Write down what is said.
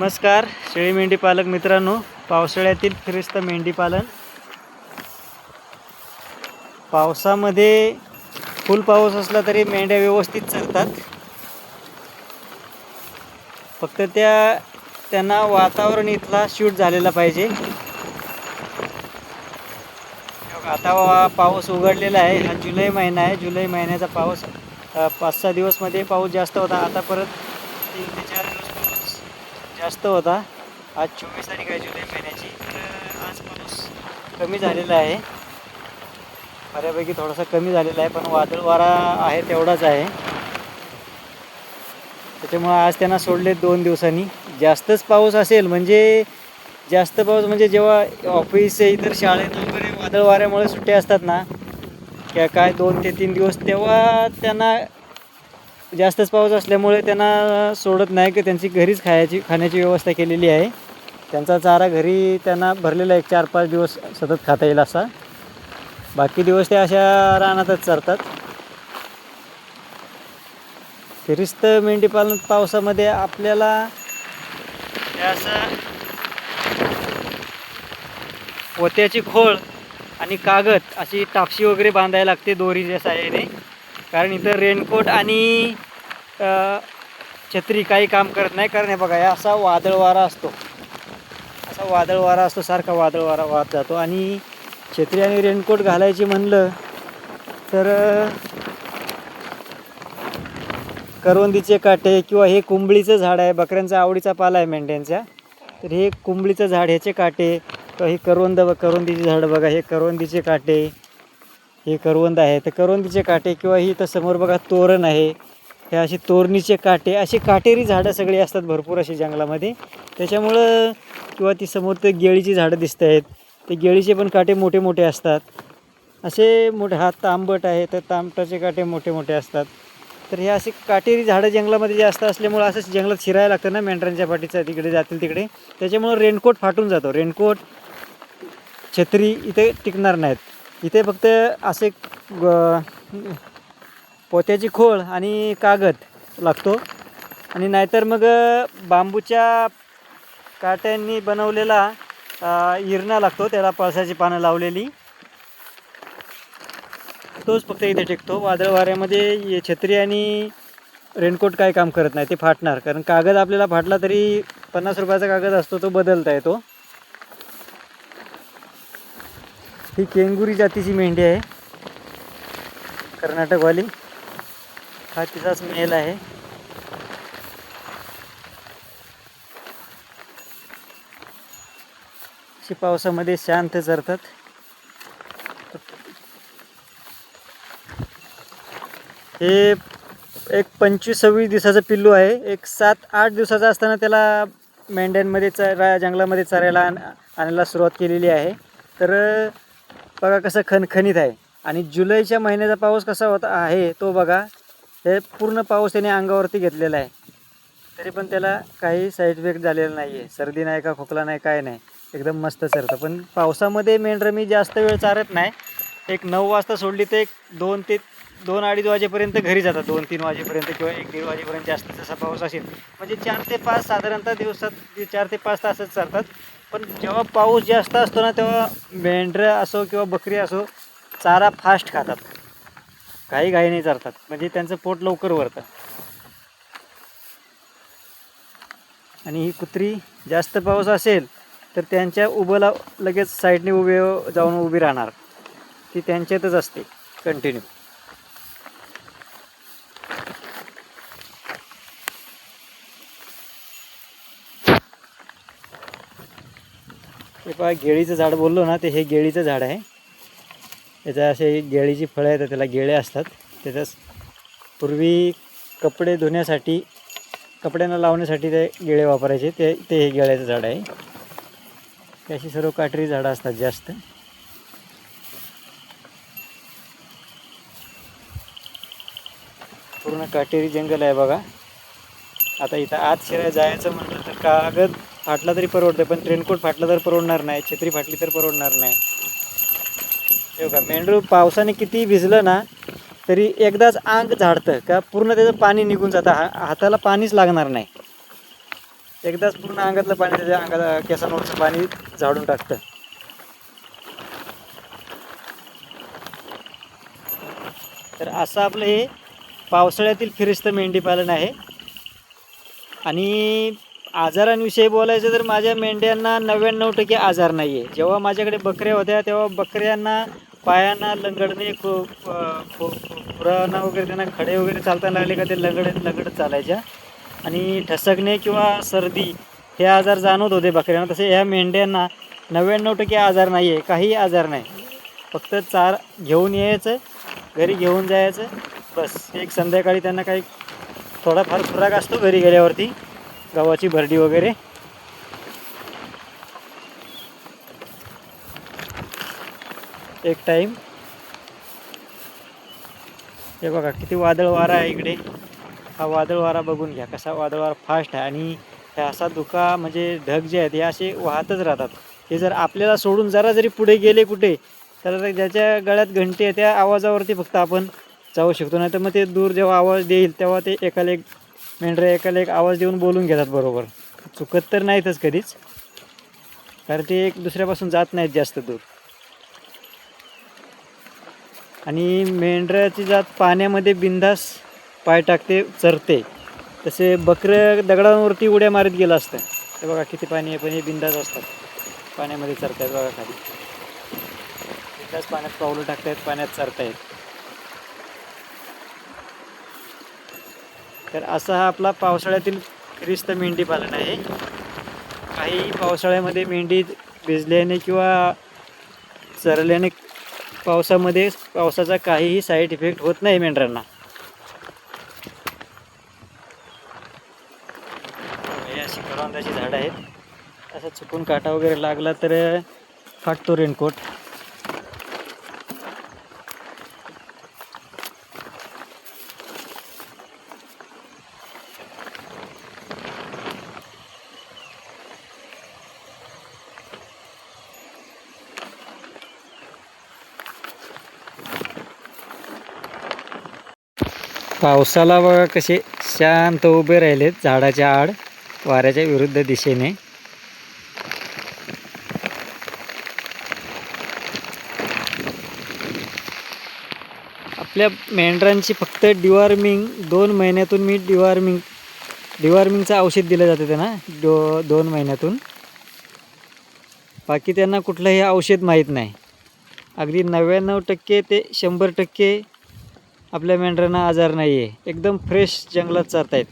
नमस्कार शेळी मेंढी पालक मित्रांनो, पावसाळ्यातील फिरस्त मेंढी पालन. पावसामध्ये फुल पाऊस असला तरी मेंढ्या व्यवस्थित चरतात. फक्त त्यांना वातावरण इथला शूट झालेला पाहिजे. आता पाऊस उघडलेला आहे. हा जुलै महिना आहे. जुलै महिन्याचा पाऊस 5-6 दिवसमध्ये पाऊस जास्त होता. आता परत 3 ते 4 दिवस पाऊस जास्त होता. आज 24 तारीख आहे जुलै महिन्याची. तर आज पाऊस कमी झालेला आहे, बऱ्यापैकी थोडासा कमी झालेला आहे, पण वादळ वारा आहे तेवढाच आहे. त्याच्यामुळे आज त्यांना सोडले 2 दिवसांनी. जास्तच पाऊस असेल म्हणजे जास्त पाऊस म्हणजे जेव्हा ऑफिस इतर शाळेत वगैरे वादळ वाऱ्यामुळे सुट्ट्या असतात ना, काय 2 ते 3 दिवस, तेव्हा त्यांना जास्तच पाऊस असल्यामुळे त्यांना सोडत नाही की त्यांची घरीच खाण्याची व्यवस्था केलेली आहे. त्यांचा चारा घरी त्यांना भरलेला 4-5 दिवस सतत खाता येईल असा. बाकी दिवस ते अशा रानातच चरतात. फिरिस्त मेंढी पालन पावसामध्ये आपल्याला असं पोत्याची खोळ आणि कागद अशी टापशी वगैरे बांधायला लागते दोरीच्या साहाय्याने, कारण इथं रेनकोट आणि छत्री काही काम करत नाही. कारण हे बघा, असा वादळ वारा असतो, सारखा वादळ वारा वाहत जातो. आणि छत्री आणि रेनकोट घालायची म्हणलं तर करवंदीचे काटे किंवा हे कुंबळीचं झाड आहे, बकऱ्यांचा आवडीचा पाला आहे मेंढ्यांच्या, तर हे कुंबळीचं झाड, ह्याचे काटे, किंवा हे करवंदीची झाडं बघा, हे करवंदीचे काटे, हे करवंद आहे तर करवंदीचे काटे, किंवा ही तर समोर बघा तोरण आहे, हे असे तोरणीचे काटे, अशी काटेरी झाडं सगळी असतात भरपूर अशी जंगलामध्ये. त्याच्यामुळं, किंवा ती समोर ते गेळीची झाडं दिसत आहेत, ते गेळीचे पण काटे मोठे मोठे असतात. असे मोठे, हात तांबट आहे तर तांबटाचे काटे मोठे मोठे असतात. तर हे असे काटेरी झाडं जंगलामध्ये जास्त असल्यामुळं असं जंगलात शिरायला लागतं ना मेंढरांच्या पाठीचं, तिकडे जातील तिकडे. त्याच्यामुळं रेनकोट फाटून जातो. रेनकोट, छत्री इथे टिकणार नाहीत. इथे फक्त असे पोत्याची खोळ आणि कागद लागतो, आणि नाहीतर मग बांबूच्या काट्यांनी बनवलेला इरणा लागतो, त्याला पळसाची पानं लावलेली, तोच फक्त इथे टिकतो. वादळ वाऱ्यामध्ये छत्री आणि रेनकोट काय काम करत नाही, ते फाटणार. कारण कागद आपल्याला फाटला तरी 50 रुपयाचा कागद असतो, तो बदलता येतो. ही केंगुरी जातीची मेंढी आहे, कर्नाटकवाली. हा तिचाच मेल आहे. अशी पावसामध्ये शांत चरतात. हे एक 25-26 दिवसाचं पिल्लू आहे. एक 7-8 दिवसाचा असताना त्याला मेंढ्यांमध्ये जंगलामध्ये चरायला आणायला सुरुवात केलेली आहे. तर बघा कसं खणखणीत आहे. आणि जुलैच्या महिन्याचा पाऊस कसा होता आहे तो बघा. हे पूर्ण पाऊस त्याने अंगावरती घेतलेला आहे, तरी पण त्याला काही साईड इफेक्ट झालेला नाही आहे. सर्दी नाही का, खोकला नाही, काय नाही, एकदम मस्त चरतं. पण पावसामध्ये मेंढरं मी जास्त वेळ चारत नाही. एक 9 वाजता सोडली तर एक 2 ते 2-2:30 वाजेपर्यंत घरी जातात. 2-3 वाजेपर्यंत किंवा 1-1:30 वाजेपर्यंत जास्त जसा पाऊस असेल, म्हणजे 4 ते 5 साधारणतः दिवसात 4 ते 5 तासच चालतात. पण जेव्हा पाऊस जास्त असतो ना, तेव्हा मेंढरं असो किंवा बकरी असो, चारा फास्ट खातात, काही नाही चारतात, म्हणजे त्यांचं पोट लवकर भरतं. आणि ही कुत्री जास्त पाऊस असेल तर त्यांच्या उभंला लगेच साईडने जाऊन उभी राहणार, ती त्यांच्यातच असते कंटिन्यू. हे पहा, गेळीचं झाड बोललो ना, ते हे गेळीचं झाड आहे. त्याच्या असे गेळीची फळं आहेत, त्याला गेळे असतात. त्याच्या पूर्वी कपडे धुण्यासाठी, कपड्यांना लावण्यासाठी ते गेळे वापरायचे, ते हे गेळ्याचं झाड आहे. ते अशी सर्व काटेरी झाडं असतात जास्त. पूर्ण काटेरी जंगल आहे बघा. आता इथं आत शिरायला जायचं म्हटलं तर कागद फाटला तरी परवडतं, पण रेनकोट फाटला तर परवडणार नाही, छत्री फाटली तर परवडणार नाही. हे बघा, मेंढरू पावसाने किती भिजलं ना तरी एकदाच अंग झाडतं का पूर्ण त्याचं पाणी निघून जातं, हाताला पाणीच लागणार नाही. एकदाच पूर्ण अंगातलं पाणी त्याच्या अंगाला केसांवरचं पाणी झाडून टाकतं. तर असं आपलं हे पावसाळ्यातील फिरिस्त मेंढीपालन आहे. आणि आजारांविषयी बोलायचं तर माझ्या मेंढ्यांना 99% आजार नाही आहे. जेव्हा माझ्याकडे बकऱ्या होत्या तेव्हा बकऱ्यांना पायांना लंगडणे, खुरांना वगैरे त्यांना खडे वगैरे चालताना लागले का ते लगडत चालायच्या आणि ठसकणे किंवा सर्दी हे आजार जाणवत होते बकऱ्यांना. तसे ह्या मेंढ्यांना 99% आजार नाही आहे, काहीही आजार नाही. फक्त चार घेऊन यायचं, घरी घेऊन जायचं बस. एक संध्याकाळी त्यांना काही थोडाफार खुराक असतो घरी गेल्यावरती, गव्हाची भरडी वगैरे. एक टाईम. हे बघा किती वादळ वारा आहे इकडे. हा वादळ वारा बघून घ्या कसा वादळ वारा फास्ट आहे. आणि हे असा धुका म्हणजे ढग जे आहेत हे असे वाहतच राहतात. हे जर आपल्याला सोडून जरा जरी पुढे गेले कुठे तर ज्याच्या गळ्यात घंटी आहे त्या आवाजावरती फक्त आपण जाऊ शकतो. नाही तर मग ते दूर जेव्हा आवाज देईल तेव्हा ते एकाला एक मेंढरे एकाला एक आवाज देऊन बोलून घेतात बरोबर. चुकत तर नाहीतच कधीच, कारण ते एक दुसऱ्यापासून जात नाहीत जास्त दूर. आणि मेंढराची जात पाण्यामध्ये बिंदास पाय टाकते, चरते. तसे बकरं दगडांवरती उड्या मारीत गेलं असतं. हे बघा किती पाणी आहे पण हे बिंदास असतात, पाण्यामध्ये चरतायत बघा खाली. बिंदास पाण्यात पावलं टाकतायत, पाण्यात चरतायत. तर असा हा आपला पावसाळ्यातील फिरिस्त मेंढी पालन आहे. काही पावसाळ्यामध्ये मेंढी भिजल्याने किंवा चरल्याने पावसाचा काहीही साईड इफेक्ट होत नाही मेंढरांना. हे अशी करवंदाची झाडं आहेत. असं चुकून काटा वगैरे लागला तर फाटतो रेनकोट. पावसाला बघा कसे शांत उभे राहिलेत झाडाच्या आड वाऱ्याच्या विरुद्ध दिशेने. आपल्या मेंढरांची फक्त डिवॉर्मिंग 2 महिन्यातून मी डिवॉर्मिंगचं औषध दिलं जातं त्यांना 2 महिन्यातून. बाकी त्यांना कुठलंही औषध माहीत नाही. अगदी 99% ते 100% आपल्या मेंढरांना आजार नाही आहे. एकदम फ्रेश जंगलात चरतायत.